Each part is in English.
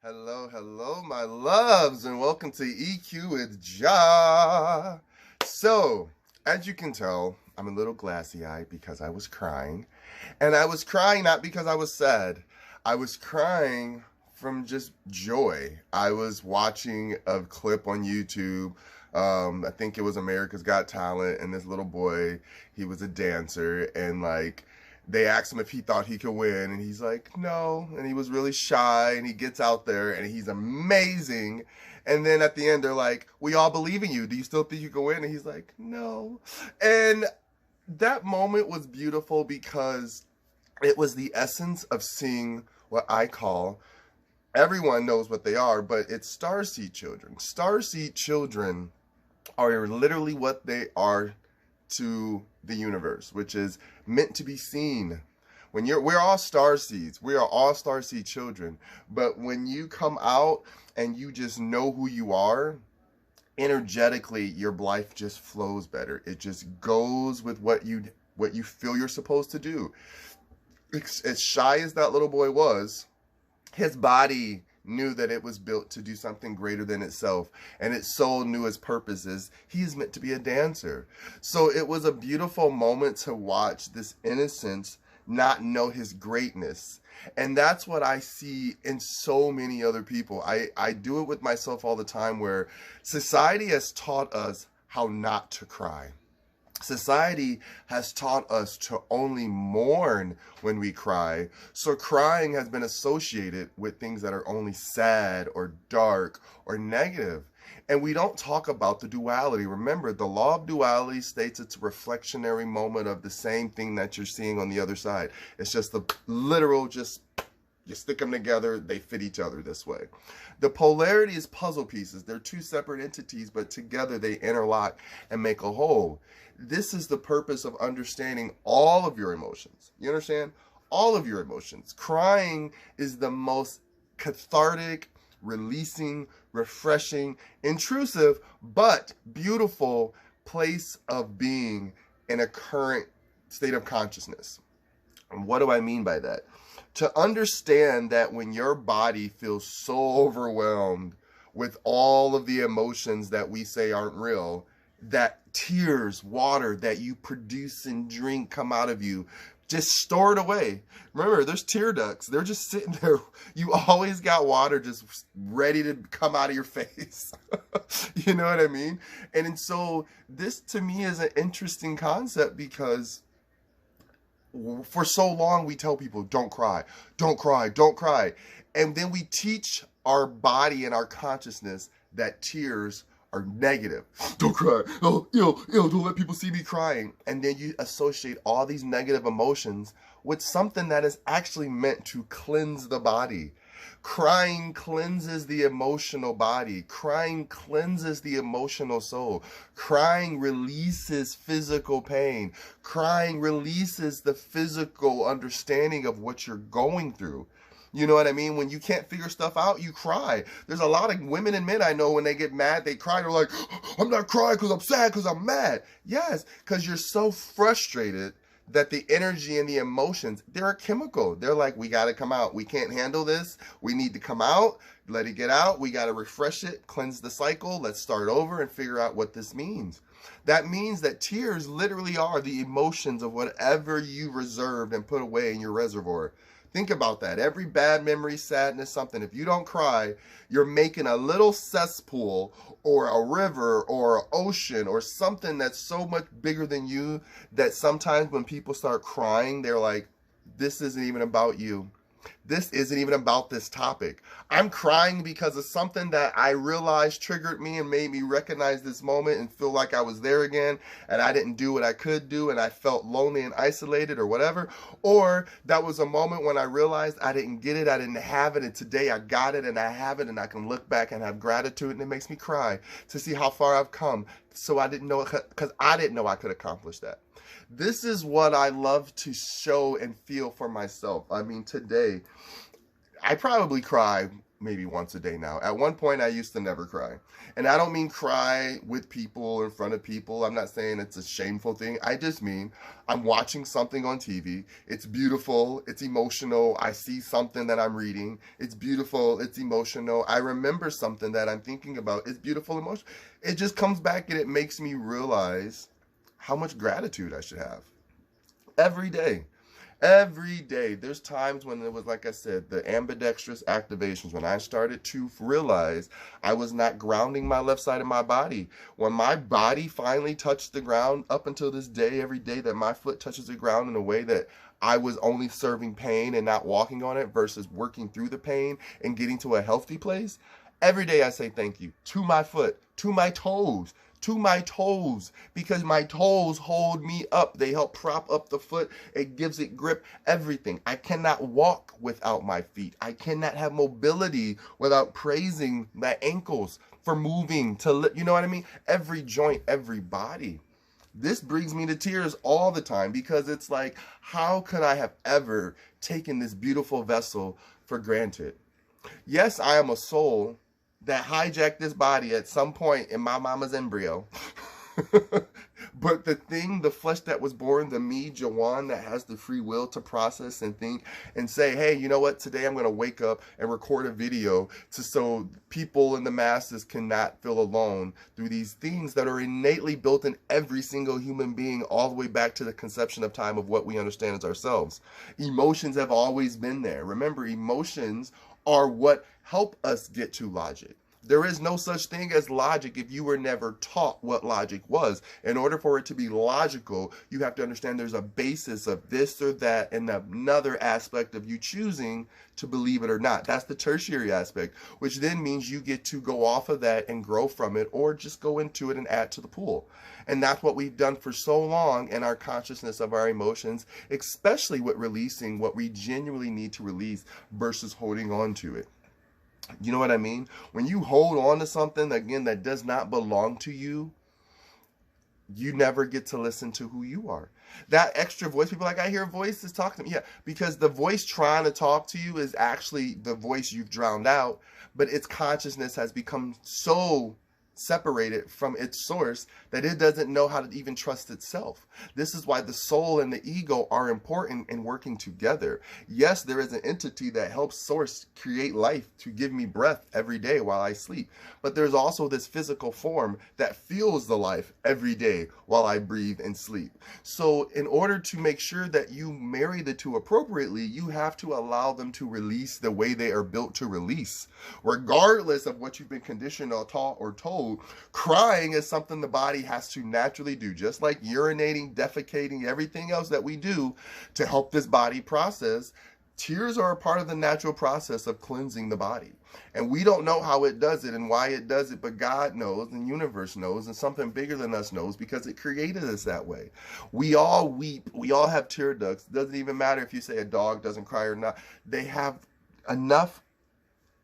Hello, hello, my loves, and welcome to EQ with Jah. So, as you can tell, I'm a little glassy-eyed because I was crying. And I was crying not because I was sad. I was crying from just joy. I was watching a clip on YouTube. I think it was America's Got Talent, and this little boy, he was a dancer, and they asked him if he thought he could win, and he's like, no. And he was really shy, and he gets out there, and he's amazing. And then at the end, they're like, we all believe in you. Do you still think you can win? And he's like, no. And that moment was beautiful because it was the essence of seeing what I call, everyone knows what they are, but it's starseed children. Starseed children are literally what they are to the universe, which is meant to be seen. We're all star seeds. We are all star seed children. But when you come out and you just know who you are, energetically, your life just flows better. It just goes with what you feel you're supposed to do. As shy as that little boy was, his body knew that it was built to do something greater than itself, and its soul knew its purposes. He is meant to be a dancer. So it was a beautiful moment to watch this innocence not know his greatness. And that's what I see in so many other people. I do it with myself all the time, where society has taught us how not to cry. Society has taught us to only mourn when we cry. So crying has been associated with things that are only sad or dark or negative. And we don't talk about the duality. Remember, the law of duality states it's a reflectionary moment of the same thing that you're seeing on the other side. It's just the literal, just you stick them together, they fit each other this way. The polarity is puzzle pieces. They're two separate entities, but together they interlock and make a whole. This is the purpose of understanding all of your emotions. You understand? All of your emotions. Crying is the most cathartic, releasing, refreshing, intrusive, but beautiful place of being in a current state of consciousness. And what do I mean by that? To understand that when your body feels so overwhelmed with all of the emotions that we say aren't real, that tears, water that you produce and drink come out of you, just store it away. Remember, there's tear ducts. They're just sitting there. You always got water just ready to come out of your face. You know what I mean? And so this to me is an interesting concept, because for so long we tell people, don't cry, don't cry, don't cry. And then we teach our body and our consciousness that tears are negative. Don't cry. Oh, don't let people see me crying. And then you associate all these negative emotions with something that is actually meant to cleanse the body. Crying cleanses the emotional body. Crying cleanses the emotional soul. Crying releases physical pain. Crying releases the physical understanding of what you're going through. You know what I mean? When you can't figure stuff out, you cry. There's a lot of women and men I know, when they get mad, they cry. They're like, I'm not crying because I'm sad, because I'm mad. Yes, because you're so frustrated that the energy and the emotions, they're a chemical. They're like, we got to come out. We can't handle this. We need to come out. Let it get out. We got to refresh it, cleanse the cycle. Let's start over and figure out what this means. That means that tears literally are the emotions of whatever you reserved and put away in your reservoir. Think about that. Every bad memory, sadness, something. If you don't cry, you're making a little cesspool or a river or an ocean or something that's so much bigger than you that sometimes when people start crying, they're like, this isn't even about you. This isn't even about this topic. I'm crying because of something that I realized triggered me and made me recognize this moment and feel like I was there again, and I didn't do what I could do, and I felt lonely and isolated or whatever. Or that was a moment when I realized I didn't get it, I didn't have it, and today I got it and I have it, and I can look back and have gratitude, and it makes me cry to see how far I've come. So I didn't know, because I didn't know I could accomplish that. This is what I love to show and feel for myself. I mean, today, I probably cry maybe once a day now. At one point, I used to never cry. And I don't mean cry with people, in front of people. I'm not saying it's a shameful thing. I just mean I'm watching something on TV. It's beautiful. It's emotional. I see something that I'm reading. It's beautiful. It's emotional. I remember something that I'm thinking about. It's beautiful, emotion. It just comes back and it makes me realize how much gratitude I should have. Every day. Every day. There's times when it was, like I said, the ambidextrous activations, when I started to realize I was not grounding my left side of my body. When my body finally touched the ground, up until this day, every day that my foot touches the ground in a way that I was only serving pain and not walking on it versus working through the pain and getting to a healthy place, every day I say thank you to my foot, to my toes, because my toes hold me up. They help prop up the foot. It gives it grip, everything. I cannot walk without my feet. I cannot have mobility without praising my ankles for moving to, you know what I mean? Every joint, every body. This brings me to tears all the time because it's like, how could I have ever taken this beautiful vessel for granted? Yes, I am a soul that hijacked this body at some point in my mama's embryo. But the flesh that was born, the me, Jawan, that has the free will to process and think and say, hey, you know what? Today I'm going to wake up and record a video so people in the masses cannot feel alone through these things that are innately built in every single human being all the way back to the conception of time of what we understand as ourselves. Emotions have always been there. Remember, emotions are what help us get to logic. There is no such thing as logic if you were never taught what logic was. In order for it to be logical, you have to understand there's a basis of this or that and another aspect of you choosing to believe it or not. That's the tertiary aspect, which then means you get to go off of that and grow from it or just go into it and add to the pool. And that's what we've done for so long in our consciousness of our emotions, especially with releasing what we genuinely need to release versus holding on to it. You know what I mean? When you hold on to something, again, that does not belong to you, you never get to listen to who you are. That extra voice, people are like, I hear voices talking to me. Yeah, because the voice trying to talk to you is actually the voice you've drowned out, but its consciousness has become so separated from its source that it doesn't know how to even trust itself. This is why the soul and the ego are important in working together. Yes, there is an entity that helps source create life to give me breath every day while I sleep, but there's also this physical form that fuels the life every day while I breathe and sleep. So in order to make sure that you marry the two appropriately, you have to allow them to release the way they are built to release, regardless of what you've been conditioned or taught or told. Crying is something the body has to naturally do, just like urinating, defecating, everything else that we do to help this body process. Tears are a part of the natural process of cleansing the body. And we don't know how it does it and why it does it, but God knows and the universe knows and something bigger than us knows because it created us that way. We all weep. We all have tear ducts. It doesn't even matter if you say a dog doesn't cry or not. They have enough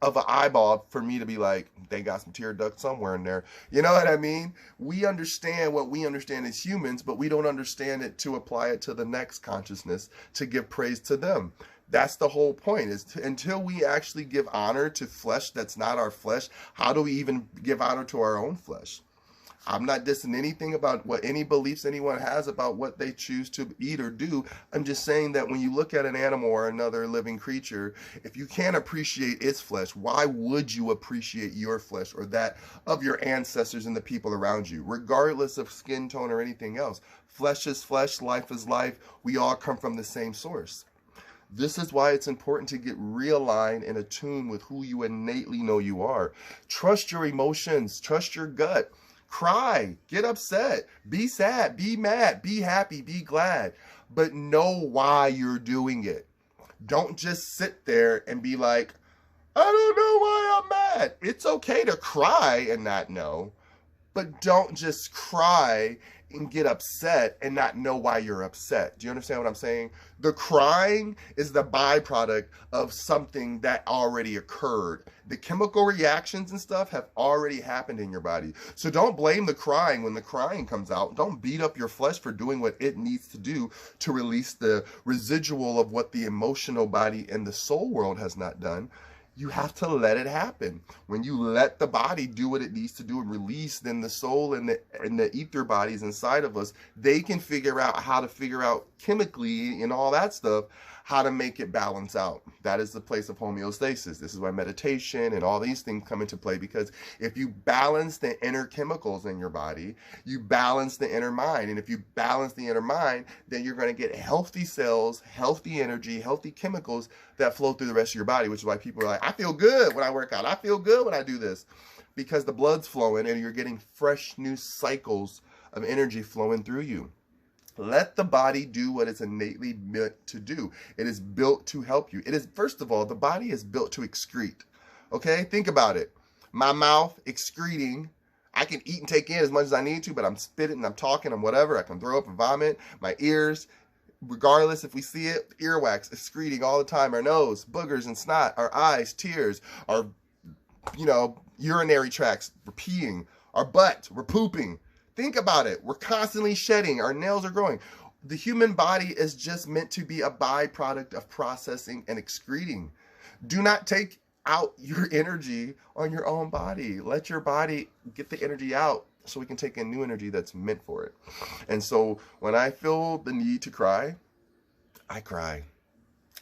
of an eyeball for me to be like, they got some tear duct somewhere in there. You know what I mean? We understand what we understand as humans, but we don't understand it to apply it to the next consciousness, to give praise to them. That's the whole point, is until we actually give honor to flesh that's not our flesh, how do we even give honor to our own flesh? I'm not dissing anything about what any beliefs anyone has about what they choose to eat or do. I'm just saying that when you look at an animal or another living creature, if you can't appreciate its flesh, why would you appreciate your flesh or that of your ancestors and the people around you, regardless of skin tone or anything else? Flesh is flesh, life is life. We all come from the same source. This is why it's important to get realigned and attuned with who you innately know you are. Trust your emotions, trust your gut. Cry, get upset, be sad, be mad, be happy, be glad, but know why you're doing it. Don't just sit there and be like, I don't know why I'm mad. It's okay to cry and not know, but don't just cry and get upset and not know why you're upset. Do you understand what I'm saying? The crying is the byproduct of something that already occurred. The chemical reactions and stuff have already happened in your body. So don't blame the crying when the crying comes out. Don't beat up your flesh for doing what it needs to do to release the residual of what the emotional body and the soul world has not done. You have to let it happen. When you let the body do what it needs to do and release, then the soul and the ether bodies inside of us, they can figure out how to figure out chemically and all that stuff, how to make it balance out. That is the place of homeostasis. This is why meditation and all these things come into play, because if you balance the inner chemicals in your body, you balance the inner mind. And if you balance the inner mind, then you're going to get healthy cells, healthy energy, healthy chemicals that flow through the rest of your body, which is why people are like, I feel good when I work out. I feel good when I do this, because the blood's flowing and you're getting fresh new cycles of energy flowing through you. Let the body do what it's innately meant to do. It is built to help you. It is, first of all, the body is built to excrete. Okay, think about it. My mouth excreting. I can eat and take in as much as I need to, but I'm spitting and I'm talking and whatever. I can throw up and vomit. My ears, regardless if we see it, earwax excreting all the time. Our nose, boogers and snot. Our eyes, tears. Our, urinary tracts, we're peeing. Our butt, we're pooping. Think about it. We're constantly shedding. Our nails are growing. The human body is just meant to be a byproduct of processing and excreting. Do not take out your energy on your own body. Let your body get the energy out so we can take in new energy that's meant for it. And so when I feel the need to cry, I cry.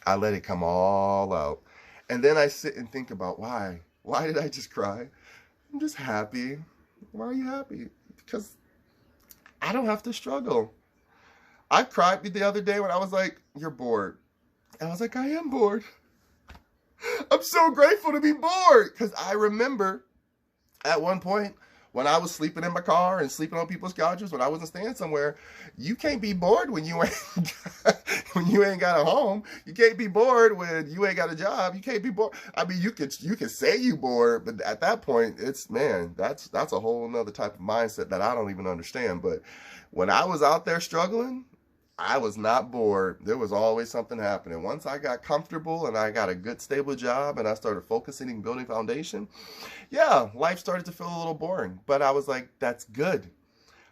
I let it come all out. And then I sit and think about why. Why did I just cry? I'm just happy. Why are you happy? Because I don't have to struggle. I cried the other day when I was like, you're bored. And I was like, I am bored. I'm so grateful to be bored. Because I remember at one point when I was sleeping in my car and sleeping on people's couches, when I wasn't staying somewhere, you can't be bored when you ain't got a home. You can't be bored when you ain't got a job. You can't be bored. I mean, you could say you bored, but at that point, it's, man, that's a whole nother type of mindset that I don't even understand. But when I was out there struggling, I was not bored. There was always something happening. Once I got comfortable and I got a good, stable job and I started focusing and building foundation, yeah, life started to feel a little boring. But I was like, that's good.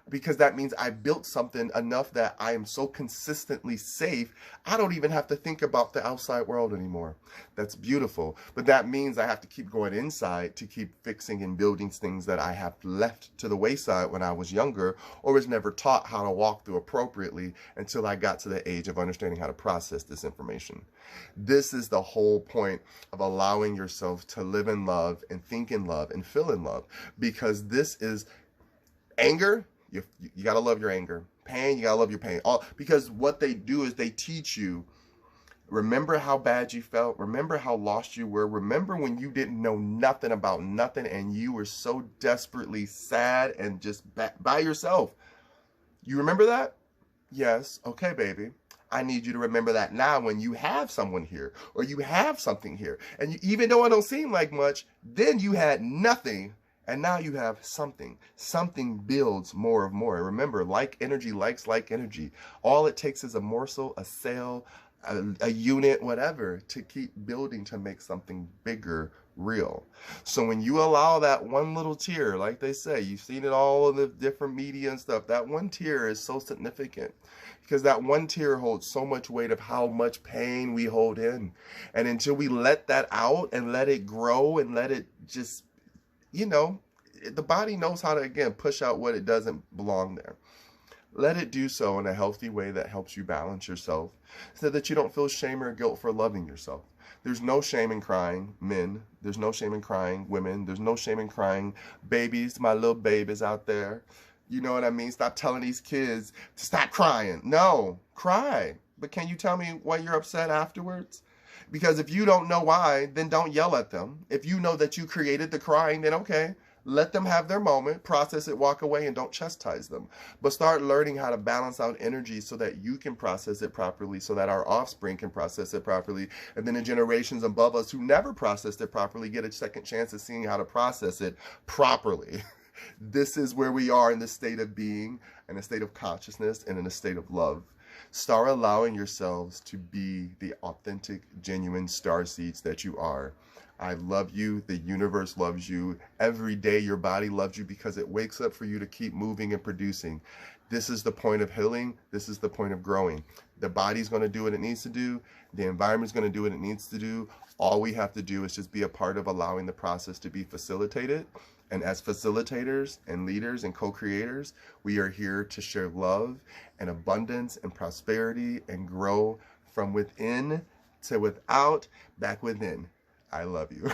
Because that means I built something enough that I am so consistently safe, I don't even have to think about the outside world anymore. That's beautiful. But that means I have to keep going inside to keep fixing and building things that I have left to the wayside when I was younger, or was never taught how to walk through appropriately until I got to the age of understanding how to process this information. This is the whole point of allowing yourself to live in love and think in love and feel in love, because this is anger. You got to love your anger. Pain, you got to love your pain. Because what they do is they teach you, remember how bad you felt. Remember how lost you were. Remember when you didn't know nothing about nothing and you were so desperately sad and just by yourself. You remember that? Yes. Okay, baby. I need you to remember that now when you have someone here or you have something here. And even though it don't seem like much, then you had nothing. And now you have something. Something builds more of more. Remember, like energy likes like energy. All it takes is a morsel, a cell, a unit, whatever, to keep building to make something bigger real. So when you allow that one little tear, like they say, you've seen it all in the different media and stuff, that one tear is so significant. Because that one tear holds so much weight of how much pain we hold in. And until we let that out and let it grow and let it just, the body knows how to, again, push out what it doesn't belong there. Let it do so in a healthy way that helps you balance yourself so that you don't feel shame or guilt for loving yourself. There's no shame in crying, men. There's no shame in crying, women. There's no shame in crying, babies, my little babies out there. You know what I mean? Stop telling these kids to stop crying. No, cry. But can you tell me why you're upset afterwards? Because if you don't know why, then don't yell at them. If you know that you created the crying, then okay, let them have their moment, process it, walk away, and don't chastise them. But start learning how to balance out energy so that you can process it properly, so that our offspring can process it properly, and then the generations above us who never processed it properly get a second chance at seeing how to process it properly. This is where we are in the state of being, in a state of consciousness, and in a state of love. Start allowing yourselves to be the authentic, genuine starseeds that you are. I love you. The universe loves you. Every day your body loves you because it wakes up for you to keep moving and producing. This is the point of healing. This is the point of growing. The body's going to do what it needs to do. The environment's going to do what it needs to do. All we have to do is just be a part of allowing the process to be facilitated. And as facilitators and leaders and co-creators, we are here to share love and abundance and prosperity and grow from within to without, back within. I love you.